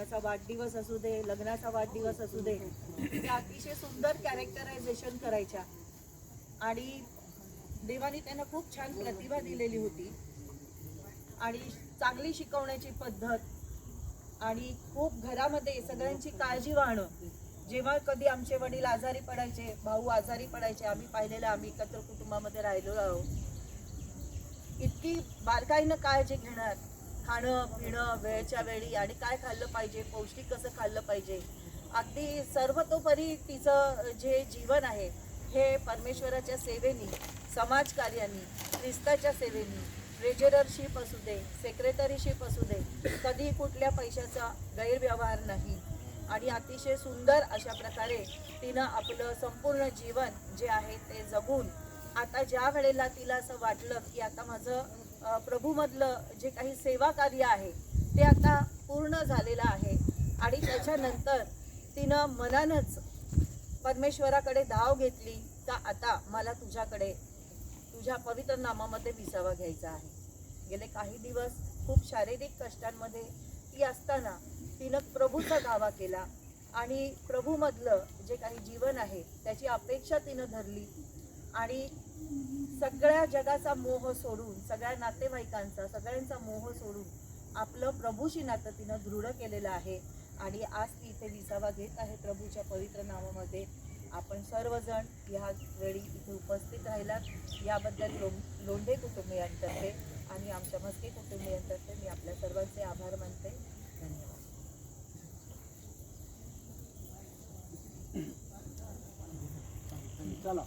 कोणाचा वाढदिवस असू दे, लग्नाचा वाढदिवस असू दे, त्या अतिशय सुंदर कॅरेक्टरायझेशन करायच्या आणि देवाने त्यांना खूप छान प्रतिभा दिलेली होती आणि चांगली शिकवण्याची पद्धत आणि खूप घरामध्ये सगळ्यांची काळजी वाहणं. जेव्हा कधी आमचे वडील आजारी पडायचे, भाऊ आजारी पडायचे, आम्ही पाहिलेलं, आम्ही एकत्र कुटुंबामध्ये राहिलो आहोत, इतकी बारकाईनं काळजी घेणार, खाणं पिणं वेळच्या वेळी आणि काय खाल्लं पाहिजे, पौष्टिक कसं खाल्लं पाहिजे, अगदी सर्वतोपरी तिचं जे जीवन आहे हे परमेश्वराच्या सेवेनी, समाजकार्यानी, ख्रिस्ताच्या सेवेनी, ट्रेजररशिप असू दे, सेक्रेटरीशिप असू दे, कधी कुठल्या पैशाचा गैरव्यवहार नाही आणि अतिशय सुंदर अशा प्रकारे तिनं आपलं संपूर्ण जीवन जे आहे ते जगून आता ज्या वेळेला तिला असं वाटलं की आता माझं प्रभूमधलं जे काही सेवा कार्य आहे ते आता पूर्ण झालेलं आहे आणि त्याच्यानंतर तिनं मनानंच परमेश्वराकडे धाव घेतली का आता मला तुझ्याकडे तुझ्या पवित्र नामामध्ये विसावा घ्यायचा आहे. गेले काही दिवस खूप शारीरिक कष्टांमध्ये ती असताना तिनं प्रभूचा धावा केला आणि प्रभूमधलं जे काही जीवन आहे त्याची अपेक्षा तिनं धरली आणि सगळ्या जगाचा मोह सोडून, सगळ्या नातेवाईकांचा, सगळ्यांचा मोह सोडून आपलं प्रभूशी नातं तिनं दृढ केलेलं आहे आणि आज ती इथे विसावा घेत आहे प्रभूच्या पवित्र नावामध्ये. आपण सर्वजण ह्या वेळी इथे उपस्थित राहिलात याबद्दल लोंढे कुटुंबियांतर्फे आणि आमच्या मस्के कुटुंबियांतर्फे मी आपल्या सर्वांचे आभार मानते. धन्यवाद. चला.